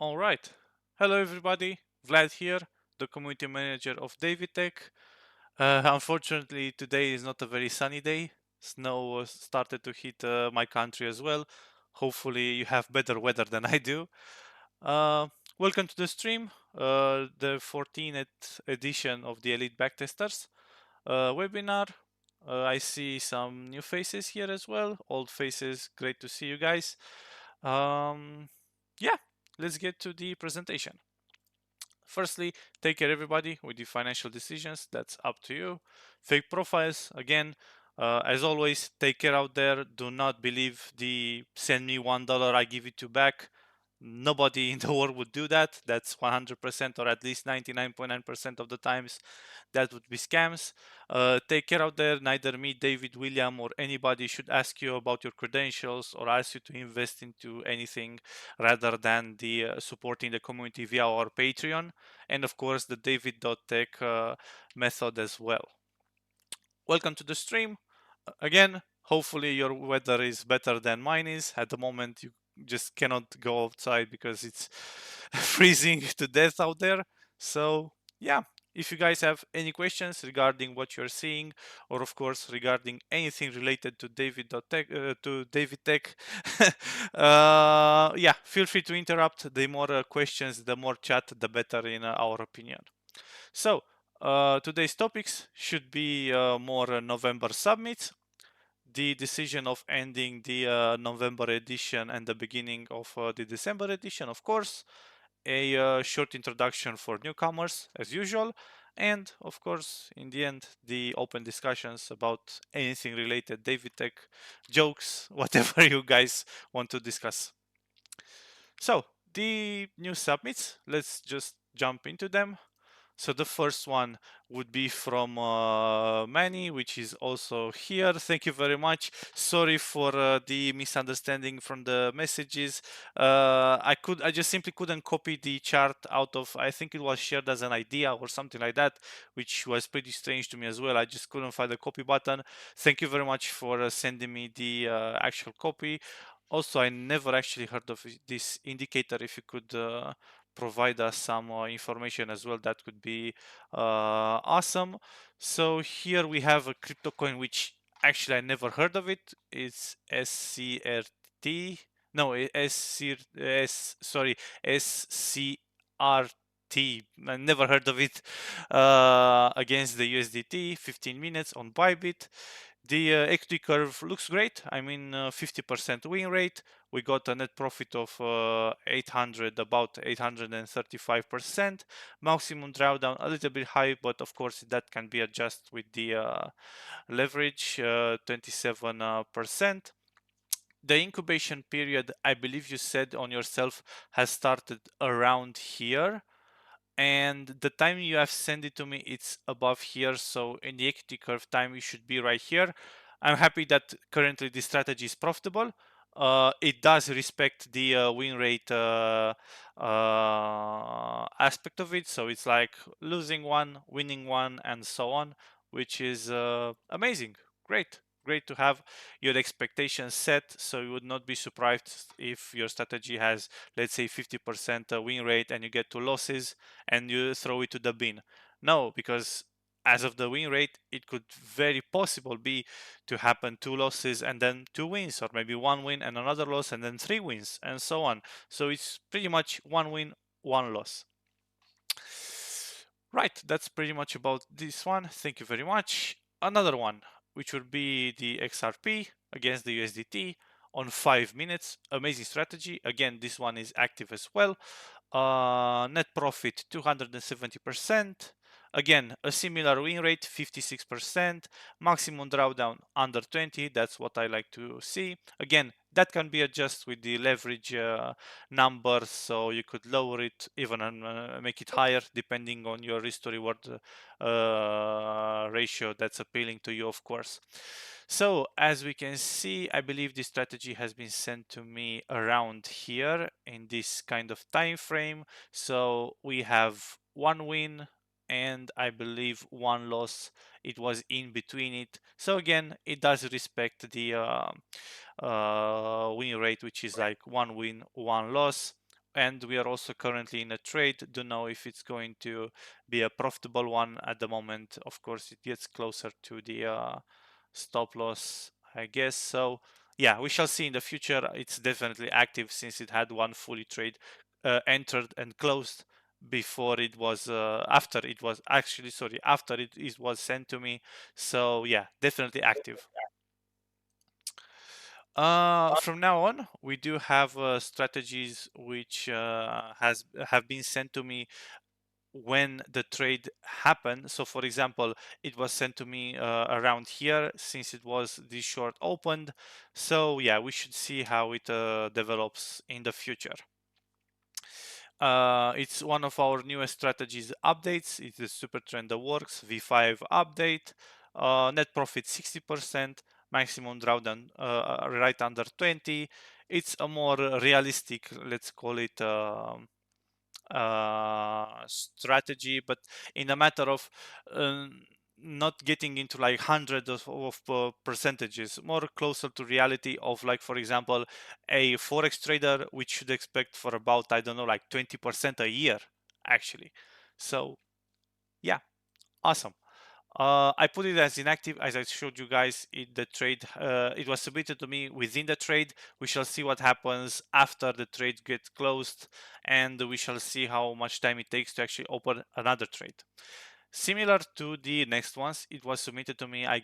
All right. Hello, everybody. Vlad here, the community manager of Daviddtech. Unfortunately, today is not a very sunny day. Snow started to hit my country as well. Hopefully, you have better weather than I do. Uh, Welcome to the stream, the 14th edition of the Elite Backtesters webinar. I see some new faces here as well. Old faces, great to see you guys. Yeah, let's get to the presentation. Firstly, take care everybody with the financial decisions. That's up to you. Fake profiles, again, as always, take care out there. Do not believe the send me $1, I give it to back. Nobody in the world would do that. That's 100% or at least 99.9% of the times that would be scams. Take care out there. Neither me, David, William, or anybody should ask you about your credentials or ask you to invest into anything rather than the supporting the community via our Patreon and of course the Daviddtech method as well. Welcome to the stream. Again, hopefully your weather is better than mine is. At the moment, you just cannot go outside because it's freezing to death out there. So, yeah, if you guys have any questions regarding what you're seeing, or of course regarding anything related to David Tech, yeah, feel free to interrupt. The more questions, the more chat, the better, in our opinion. So, today's topics should be more November submits, the decision of ending the November edition and the beginning of the December edition, of course, a short introduction for newcomers as usual, and of course, in the end, the open discussions about anything related, Daviddtech, jokes, whatever you guys want to discuss. So, the new submits, let's just jump into them. So the first one would be from Manny, which is also here. Thank you very much. Sorry for the misunderstanding from the messages. I just simply couldn't copy the chart out of. I think it was shared as an idea or something like that, which was pretty strange to me as well. I just couldn't find the copy button. Thank you very much for sending me the actual copy. Also, I never actually heard of this indicator. If you could provide us some information as well, that could be awesome. So here we have a crypto coin which actually I never heard of it. It's SCRT. No, sorry, SCRT. I never heard of it. Against the USDT, 15 minutes on Bybit. The equity curve looks great. I mean, 50% win rate. We got a net profit of 800, about 835%. Maximum drawdown a little bit high, but of course that can be adjusted with the leverage, 27%. The incubation period, I believe you said on yourself, has started around here, and the time you have sent it to me, it's above here. So in the equity curve time, you should be right here. I'm happy that currently this strategy is profitable. It does respect the win rate aspect of it. So it's like losing one, winning one, and so on, which is amazing. Great to have your expectations set, so you would not be surprised if your strategy has, let's say, 50% win rate and you get two losses and you throw it to the bin. No, because as of the win rate, it could very possible be to happen two losses and then two wins, or maybe one win and another loss and then three wins and so on. So it's pretty much one win, one loss. Right, that's pretty much about this one. Thank you very much. Another one, which would be the XRP against the USDT on 5 minutes. Amazing strategy. Again, this one is active as well. Net profit 270%. Again, a similar win rate, 56%. Maximum drawdown under 20. That's what I like to see. Again, that can be adjusted with the leverage number, so you could lower it even and make it higher depending on your risk to reward ratio that's appealing to you, of course. So as we can see, I believe this strategy has been sent to me around here in this kind of time frame. So we have one win and I believe one loss. It was in between it. So again, it does respect the win rate, which is like one win, one loss. and we are also currently in a trade. Don't know if it's going to be a profitable one at the moment. Of course, it gets closer to the stop loss, I guess. So yeah, we shall see in the future. It's definitely active since it had one fully trade entered and closed before it was after it was actually sorry after it was sent to me. So yeah, definitely active. From now on, we do have strategies which have been sent to me when the trade happened. So, for example, it was sent to me around here since it was this short opened. So, yeah, we should see how it develops in the future. It's one of our newest strategies updates. It's the super trend that works V5 update. Net profit 60%, maximum drawdown right under 20. It's a more realistic, let's call it, strategy, but in a matter of not getting into like hundreds of percentages, more closer to reality of, like, for example, a forex trader which should expect for about, I don't know, like 20% a year actually. So yeah, awesome. I put it as inactive as I showed you guys in the trade. It was submitted to me within the trade. We shall see what happens after the trade gets closed, and we shall see how much time it takes to actually open another trade. Similar to the next ones, it was submitted to me, I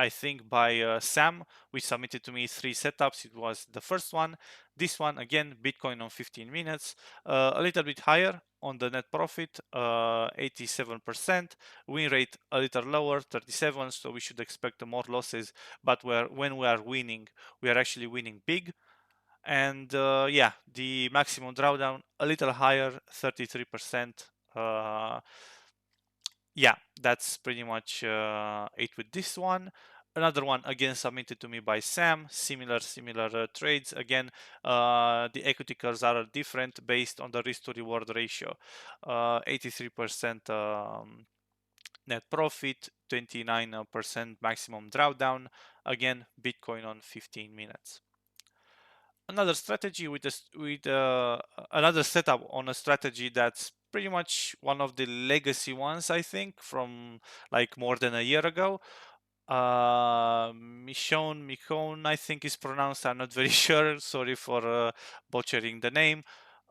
think by Sam, which submitted to me 3 setups. It was the first one, this one, again, Bitcoin on 15 minutes, a little bit higher on the net profit, 87%, win rate a little lower, 37, so we should expect more losses, but when we are winning, we are actually winning big. And yeah, the maximum drawdown a little higher, 33%. Yeah, that's pretty much it with this one. Another one again submitted to me by Sam. Similar trades. Again, the equity curves are different based on the risk to reward ratio. 83% net profit, 29% maximum drawdown. Again, Bitcoin on 15 minutes. Another strategy another setup on a strategy that's pretty much one of the legacy ones, I think, from like more than a year ago. Michonne, I think is pronounced. I'm not very sure. Sorry for butchering the name.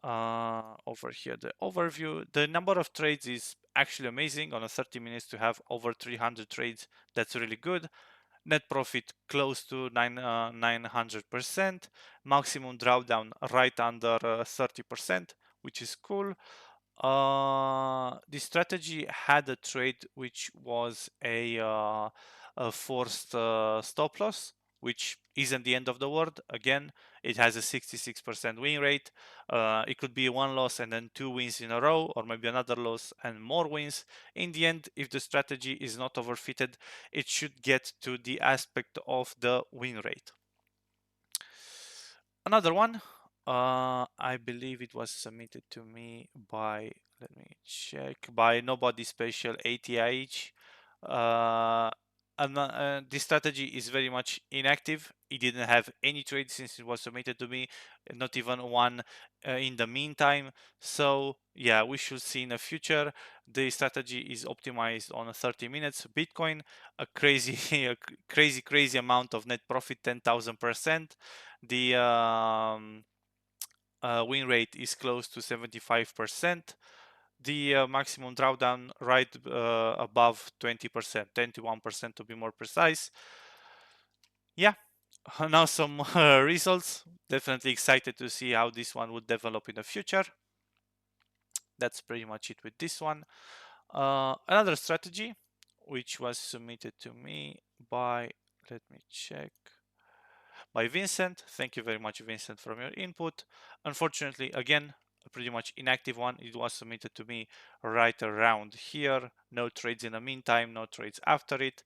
Over here, the overview. The number of trades is actually amazing. On a 30 minutes to have over 300 trades, that's really good. Net profit close to 900%. Maximum drawdown right under 30%, which is cool. The strategy had a trade which was a forced stop loss, which isn't the end of the world. Again, it has a 66% win rate. It could be one loss and then 2 wins in a row, or maybe another loss and more wins. In the end, if the strategy is not overfitted, it should get to the aspect of the win rate. Another one, I believe it was submitted to me by, let me check, by Nobody Special ATH. This strategy is very much inactive. It didn't have any trade since it was submitted to me, not even one in the meantime. So yeah, we should see in the future. The strategy is optimized on 30 minutes. Bitcoin, a crazy, a crazy amount of net profit, 10,000%. The win rate is close to 75%. The maximum drawdown right above 20%, 21% to be more precise. Yeah, now some results. Definitely excited to see how this one would develop in the future. That's pretty much it with this one. Another strategy, which was submitted to me by, let me check, by Vincent. Thank you very much, Vincent, from your input. Unfortunately, again, a pretty much inactive one. It was submitted to me right around here. No trades in the meantime, no trades after it.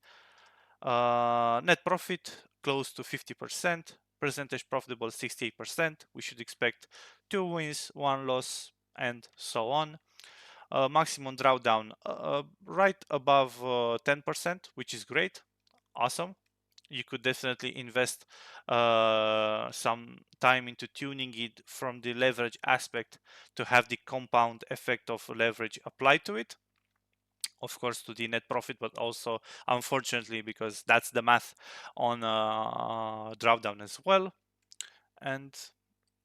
Net profit close to 50%. Percentage profitable 68%. We should expect 2 wins, 1 loss, and so on. Maximum drawdown right above 10%, which is great. Awesome. you could definitely invest some time into tuning it from the leverage aspect to have the compound effect of leverage applied to it, of course, to the net profit, but also, unfortunately, because that's the math on drawdown as well. And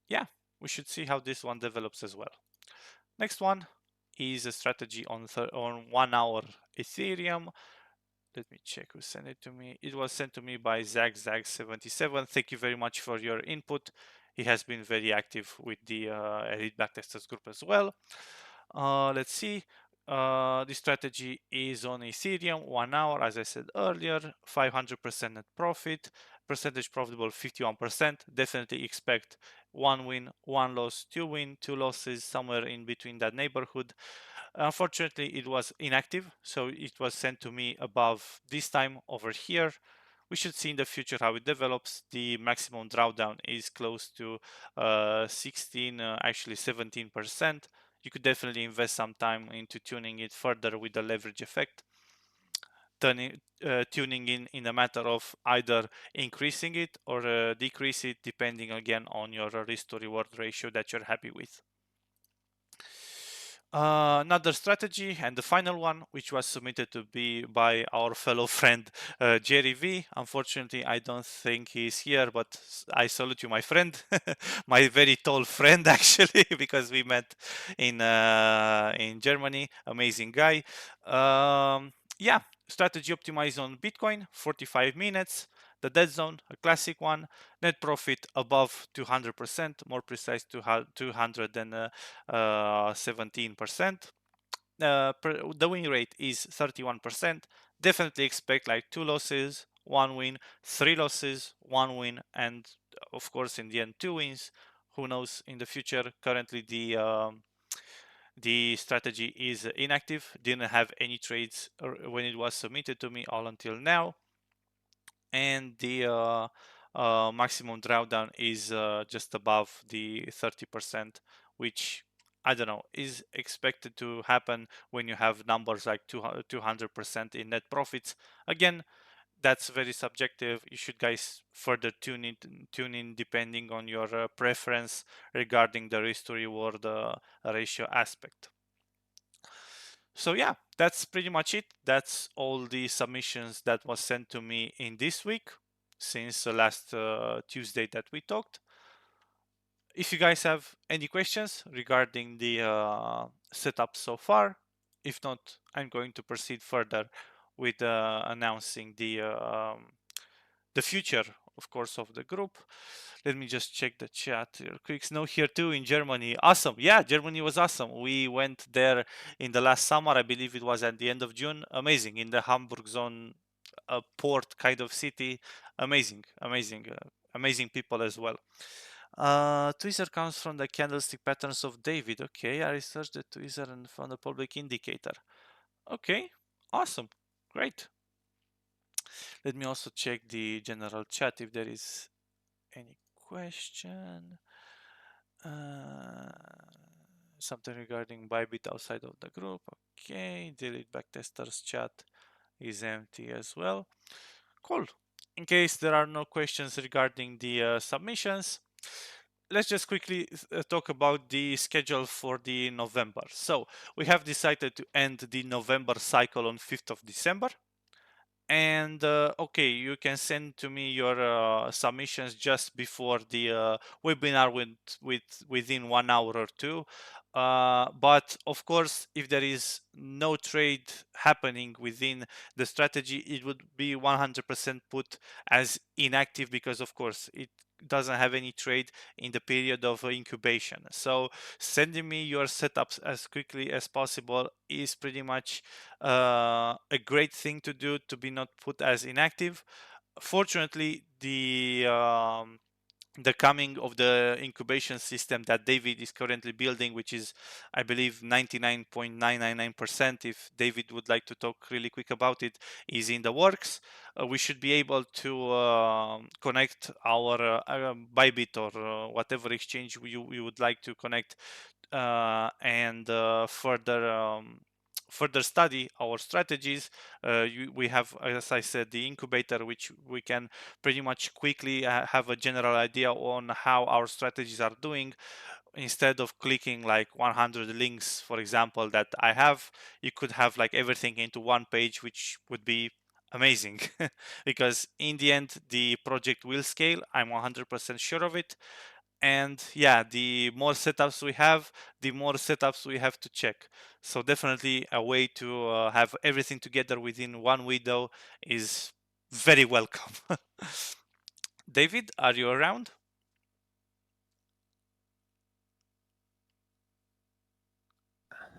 yeah, we should see how this one develops as well. Next one is a strategy on 1 hour Ethereum. Let me check who sent it to me. It was sent to me by Zag77. Thank you very much for your input. He has been very active with the Elite Backtesters group as well. Let's see. The strategy is on Ethereum, 1 hour, as I said earlier, 500% net profit, percentage profitable 51%. Definitely expect one win, one loss, two win, two losses, somewhere in between that neighborhood. Unfortunately, it was inactive, so it was sent to me above this time over here. We should see in the future how it develops. The maximum drawdown is close to 16, actually 17%. You could definitely invest some time into tuning it further with the leverage effect. Tuning in a matter of either increasing it or decrease it, depending again on your risk to reward ratio that you're happy with. Another strategy and the final one, which was submitted to be by our fellow friend Jerry V. Unfortunately, I don't think he's here, but I salute you, my friend, my very tall friend, actually, because we met in Germany. Amazing guy. Yeah, strategy optimized on Bitcoin, 45 minutes. The dead zone, a classic one. Net profit above 200%, more precise, 200 than 17%. The win rate is 31%. Definitely expect like two losses, one win, three losses, one win, and of course in the end two wins. Who knows in the future? Currently the strategy is inactive. Didn't have any trades when it was submitted to me all until now, and the maximum drawdown is just above the 30%, which I don't know is expected to happen when you have numbers like 200% in net profits. Again, that's very subjective. You should guys further tune in depending on your preference regarding the risk to reward ratio aspect. So yeah, that's pretty much it. That's all the submissions that was sent to me in this week since the last Tuesday that we talked. If you guys have any questions regarding the setup so far, if not, I'm going to proceed further with announcing the future, of course, of the group. Let me just check the chat real quick. Snow here too in Germany. Awesome. Yeah, Germany was awesome. We went there in the last summer. I believe it was at the end of June. Amazing. In the Hamburg zone, a port kind of city. Amazing, amazing, amazing people as well. Tweezer comes from the candlestick patterns of David. Okay, I researched the tweezer and found a public indicator. Okay, awesome, great. Let me also check the general chat if there is any question. Something regarding Bybit outside of the group. Okay, delete backtesters chat is empty as well. Cool. In case there are no questions regarding the submissions, let's just quickly talk about the schedule for the November. So we have decided to end the November cycle on 5th of December. And okay, you can send to me your submissions just before the webinar within 1 hour or two. But of course, if there is no trade happening within the strategy, it would be 100% put as inactive, because of course it doesn't have any trade in the period of incubation. So sending me your setups as quickly as possible is pretty much a great thing to do, to be not put as inactive. Fortunately, the coming of the incubation system that David is currently building, which is, I believe, 99.999%, if David would like to talk really quick about it, is in the works. We should be able to connect our Bybit or whatever exchange you would like to connect, and further further study our strategies. We have, as I said, the incubator, which we can pretty much quickly have a general idea on how our strategies are doing. Instead of clicking like 100 links, for example, that I have, you could have like everything into one page, which would be amazing. Because in the end, the project will scale. I'm 100% sure of it. And yeah, the more setups we have, the more setups we have to check. So definitely a way to have everything together within one window is very welcome. David, are you around?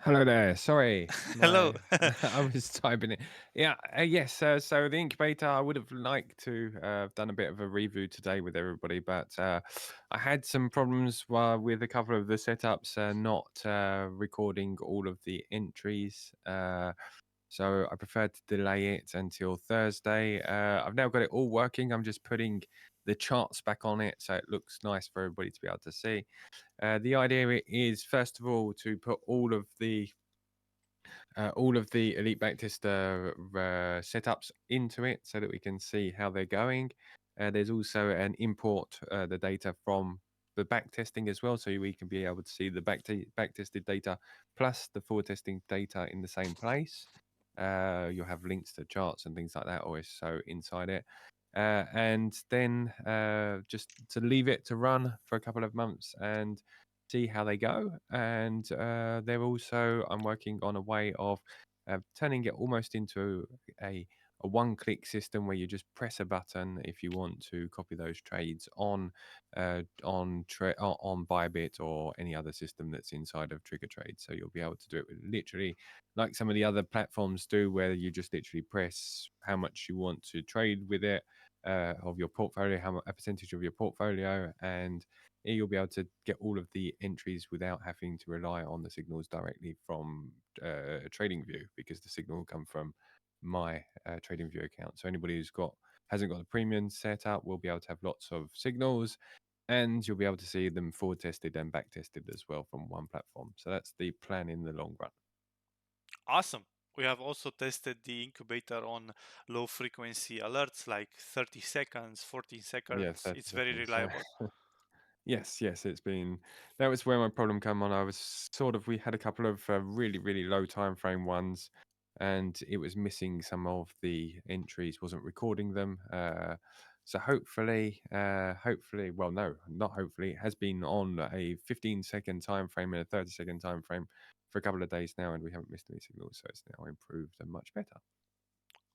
Hello there. Sorry, Hello. my I was typing it. Yeah, yes. So the incubator, I would have liked to have done a bit of a review today with everybody, but I had some problems with a couple of the setups, not recording all of the entries. So I preferred to delay it until Thursday. I've now got it all working. I'm just putting the charts back on it, so it looks nice for everybody to be able to see. The idea is, first of all, to put all of the Elite Backtester setups into it so that we can see how they're going. There's also an import the data from the back testing as well, so we can be able to see the back tested data plus the forward testing data in the same place. You'll have links to charts and things like that always so inside it. And then just to leave it to run for a couple of months and see how they go. And they're also, I'm working on a way of turning it almost into a one-click system where you just press a button if you want to copy those trades on Bybit or any other system that's inside of Trigger Trade. So you'll be able to do it with literally like some of the other platforms do, where you just literally press how much you want to trade with it of your portfolio, a percentage of your portfolio, and you'll be able to get all of the entries without having to rely on the signals directly from TradingView, because the signal will come from my TradingView account. So anybody who's hasn't got the premium set up will be able to have lots of signals, and you'll be able to see them forward tested and back tested as well from one platform. So that's the plan in the long run. Awesome. We have also tested the incubator on low frequency alerts like 30 seconds, 14 Yeah, seconds. 30 It's very seconds. So reliable. yes, it's been that was where my problem come on. I was sort of we had a couple of really low time frame ones, and it was missing some of the entries, wasn't recording them. So hopefully, well, no, not hopefully, it has been on a 15-second time frame and a 30-second time frame for a couple of days now, and we haven't missed any signals, so it's now improved and much better.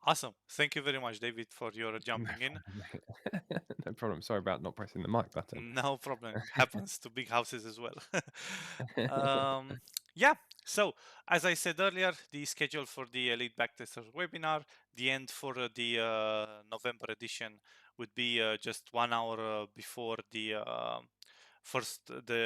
Awesome. Thank you very much, David, for your No jumping in. problem, mate. No problem. Sorry about not pressing the mic button. No problem. Happens to big houses as well. um, yeah. So, as I said earlier, the schedule for the Elite Backtesters webinar, the end for the November edition would be just 1 hour before the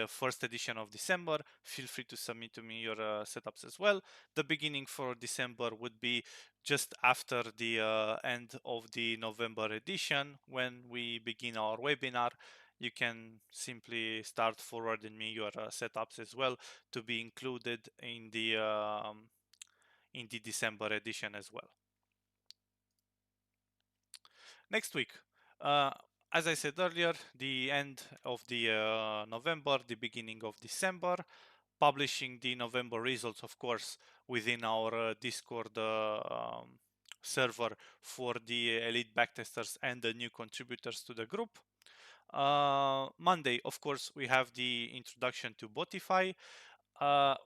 first edition of December. Feel free to submit to me your setups as well. The beginning for December would be just after the end of the November edition when we begin our webinar. You can simply start forwarding me your setups as well to be included in the December edition as well. Next week, uh, as I said earlier, the end of the November, the beginning of December, publishing the November results, of course, within our Discord server for the elite backtesters and the new contributors to the group. Monday, of course, we have the introduction to Botify.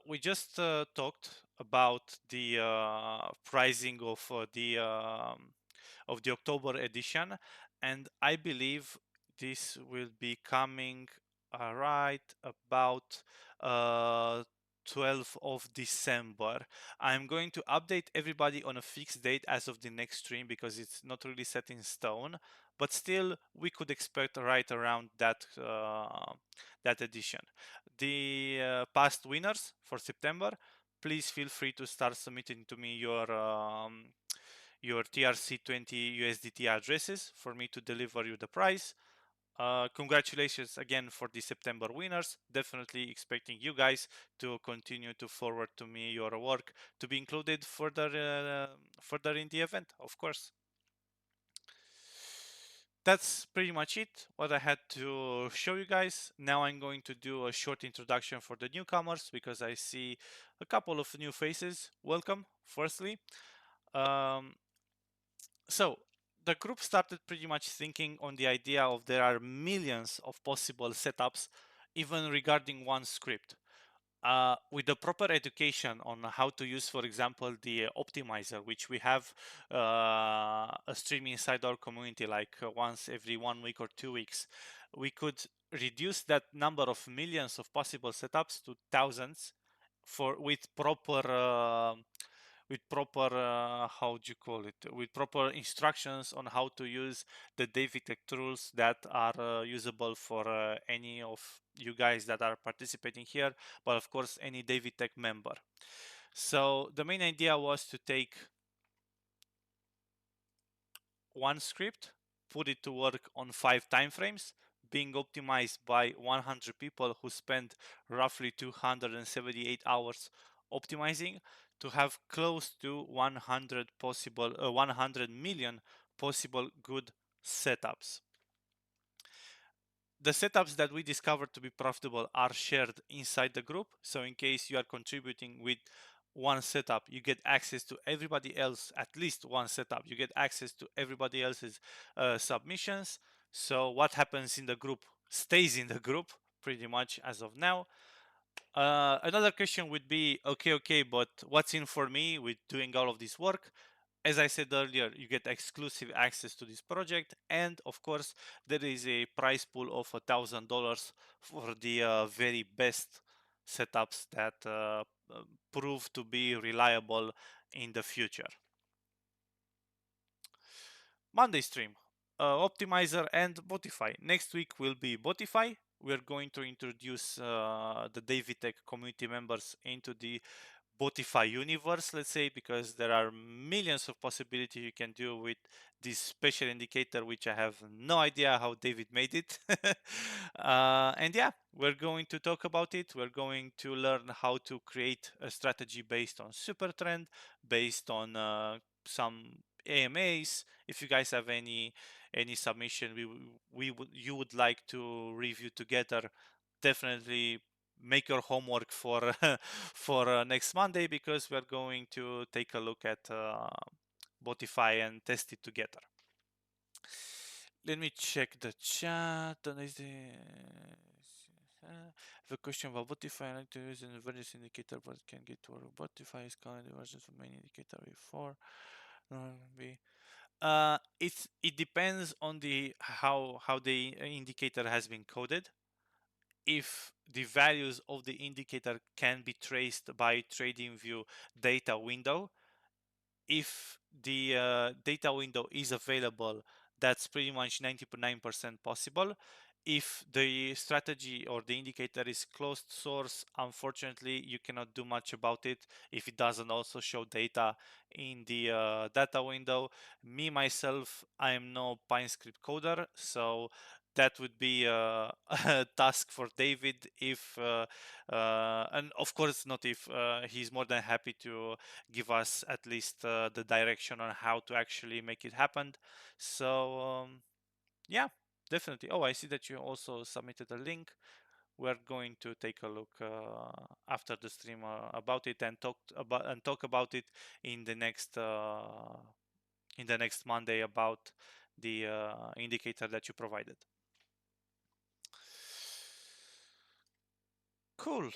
We just talked about the pricing of the October edition, and I believe this will be coming right about uh, 12th of December. I'm going to update everybody on a fixed date as of the next stream because it's not really set in stone, but still we could expect right around that edition. The past winners for September, please feel free to start submitting to me your TRC20 USDT addresses for me to deliver you the price. Congratulations again for the September winners. Definitely expecting you guys to continue to forward to me your work to be included further in the event, of course. That's pretty much it, what I had to show you guys. Now I'm going to do a short introduction for the newcomers because I see a couple of new faces. Welcome, firstly. Um, so the group started pretty much thinking on the idea of there are millions of possible setups, even regarding one script. With the proper education on how to use, for example, the optimizer, which we have a stream inside our community like once every 1 week or 2 weeks, we could reduce that number of millions of possible setups to thousands for with proper how do you call it, with proper instructions on how to use the Daviddtech tools that are usable for any of you guys that are participating here, but of course any Daviddtech member. So the main idea was to take one script, put it to work on 5 time frames, being optimized by 100 people who spend roughly 278 hours optimizing, to have close to 100 million possible good setups. The setups that we discovered to be profitable are shared inside the group. So in case you are contributing with one setup, you get access to everybody else, at least one setup. You get access to everybody else's submissions. So what happens in the group stays in the group pretty much as of now. Another question would be, okay, but what's in for me with doing all of this work? As I said earlier, you get exclusive access to this project, and of course, there is a prize pool of $1,000 for the very best setups that prove to be reliable in the future. Monday stream, Optimizer and Botify. Next week will be Botify. We're going to introduce the Daviddtech community members into the Botify universe, let's say, because there are millions of possibilities you can do with this special indicator, which I have no idea how David made it. And yeah, we're going to talk about it. We're going to learn how to create a strategy based on super trend, based on some AMAs. If you guys have any submission you would like to review together, definitely make your homework for for next Monday, because we're going to take a look at Botify and test it together. Let me check the chat. I have a question about Botify. I like to use a various indicator, but can get to work. Botify is calling the version of main indicator before. It depends on the how the indicator has been coded. If the values of the indicator can be traced by TradingView data window, if the data window is available, that's pretty much 99% possible. If the strategy or the indicator is closed source, unfortunately, you cannot do much about it if it doesn't also show data in the data window. Me, myself, I am no PineScript coder, so that would be a task for David if, and of course, not if, he's more than happy to give us at least the direction on how to actually make it happen. So yeah, definitely. Oh, I see that you also submitted a link. We're going to take a look after the stream about it and talk about it in the next Monday about the indicator that you provided. Cool.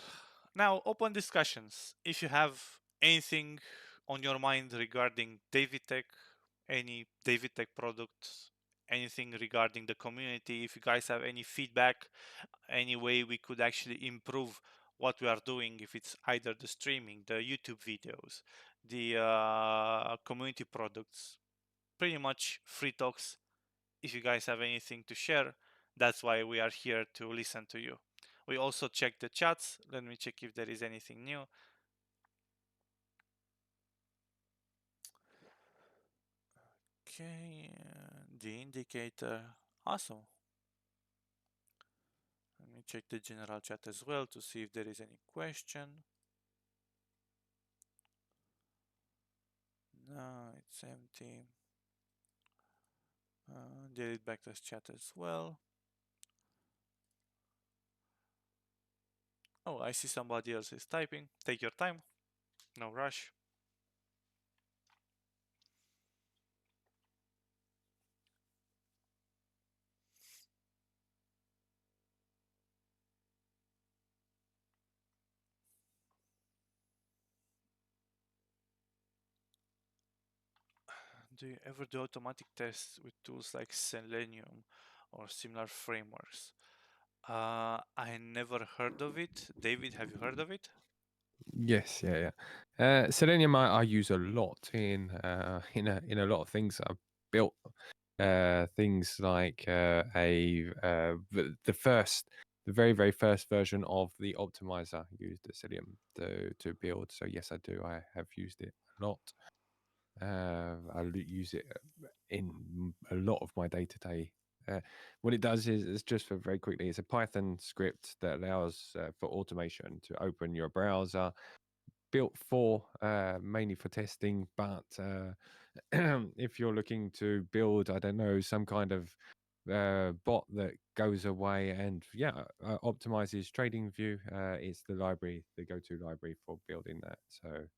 Now, open discussions. If you have anything on your mind regarding Daviddtech, any Daviddtech products, anything regarding the community, if you guys have any feedback, any way we could actually improve what we are doing, if it's either the streaming, the YouTube videos, the community products, pretty much free talks. If you guys have anything to share, that's why we are here, to listen to you. We also check the chats. Let me check if there is anything new. Okay, the indicator. Awesome. Let me check the general chat as well to see if there is any question. No, it's empty. Delete backtest chat as well. Oh, I see somebody else is typing. Take your time. No rush. Do you ever do automatic tests with tools like Selenium or similar frameworks? I never heard of it. David, have you heard of it? Yes, yeah, yeah. Selenium I use a lot in a lot of things I've built. Things like the very very first version of the optimizer used the Selenium to build. So yes, I do. I have used it a lot. Use it in a lot of my day to day. What it does is just for very quickly, it's a Python script that allows for automation to open your browser, built for mainly for testing. But if you're looking to build, I don't know, some kind of bot that goes away and optimizes TradingView, it's the library, the go-to library for building that. So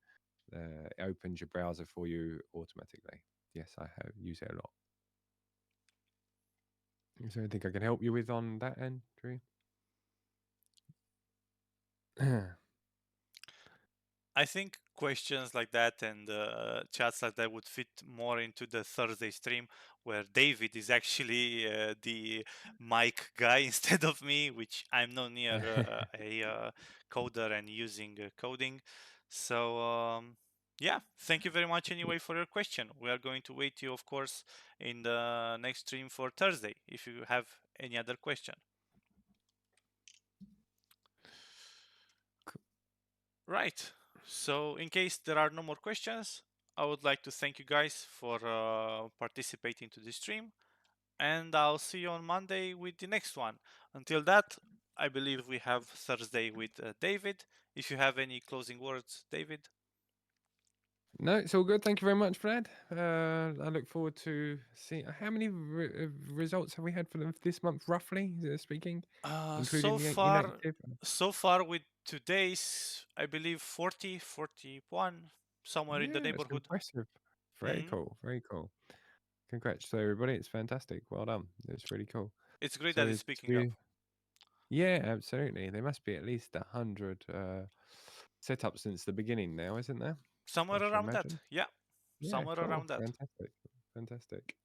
it opens your browser for you automatically. Yes, I have use it a lot. Is there anything I can help you with on that end, Drew? I think questions like that and chats like that would fit more into the Thursday stream where David is actually the mic guy instead of me, which I'm not near a coder and using coding. So, yeah, thank you very much anyway for your question. We are going to wait you, of course, in the next stream for Thursday if you have any other question. Right. So, in case there are no more questions, I would like to thank you guys for participating to this stream, and I'll see you on Monday with the next one. Until that, I believe we have Thursday with David. If you have any closing words, David. No, it's all good. Thank you very much, Brad. I look forward to seeing how many results have we had for this month, roughly speaking, So including the far, inactive. so far with today's, I believe 40, 41, somewhere in the Yeah, that's neighborhood. impressive. Very Mhm. cool. Very cool. Congrats to everybody. It's fantastic. Well done. It's really cool. It's great that So, it's picking up. yeah, absolutely. There must be at least 100 setups since the beginning now, isn't there? I Somewhere should around that. imagine. Yeah, Yeah, somewhere cool. around that. Fantastic. Fantastic.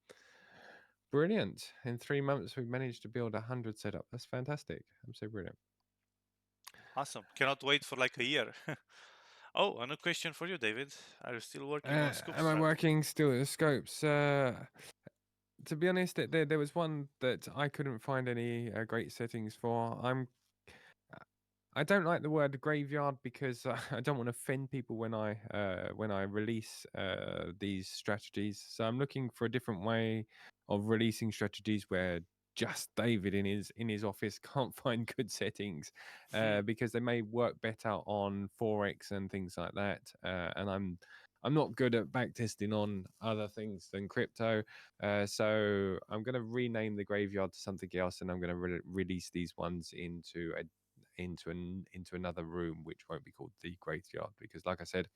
Brilliant. In 3 months, we've managed to build 100 setup. That's fantastic. I'm so brilliant. Awesome. Cannot wait for like a year. Oh, and a question for you, David. Are you still working on Scoop Am I Strat? working still at the scopes? To be honest, there was one that I couldn't find any great settings for. I don't like the word graveyard because I don't want to offend people when I release these strategies. So I'm looking for a different way of releasing strategies where just David in his office can't find good settings because they may work better on forex and things like that. And I'm not good at backtesting on other things than crypto. So I'm going to rename the graveyard to something else, and I'm going to release these ones into another room, which won't be called the graveyard, because like I said,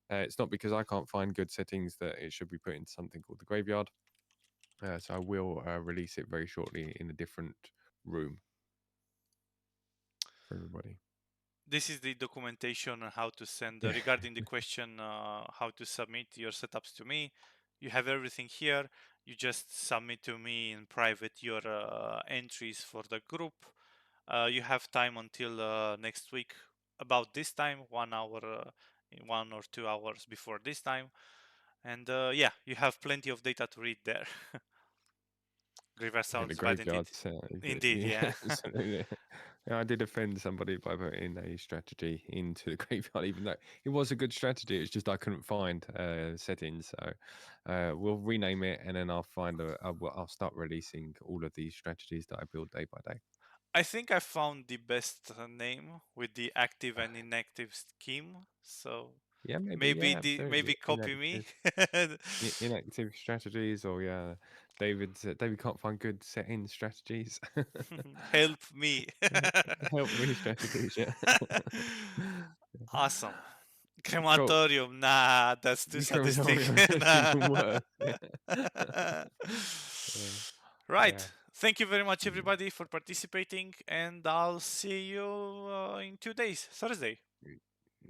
it's not because I can't find good settings that it should be put into something called the graveyard. So I will release it very shortly in a different room for everybody. This is the documentation on how to send regarding the question how to submit your setups to me. You have everything here. You just submit to me in private your entries for the group. You have time until next week about this time, 1 hour, 1 or 2 hours before this time. And yeah, you have plenty of data to read there. River Yeah, the sounds bad indeed. graveyard. So, Indeed, yeah, yeah. absolutely. Yeah, I did offend somebody by putting a strategy into the graveyard, even though it was a good strategy. It's just I couldn't find settings. So we'll rename it, and then I'll find I'll start releasing all of these strategies that I build day by day. I think I found the best name with the active and inactive scheme. So Yeah, maybe. maybe Yeah, the absolutely. maybe copy me. Inactive strategies, or yeah, David can't find good setting strategies. Help me. Help me strategies. Yeah. Awesome. Cool. Crematorium. Nah, that's too The sadistic. crematorium is even Nah. worse. Yeah. Uh, yeah. Right. Thank you very much, everybody, for participating, and I'll see you in 2 days, Thursday.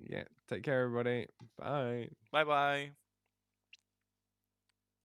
Yeah. Take care, everybody. Bye. Bye bye.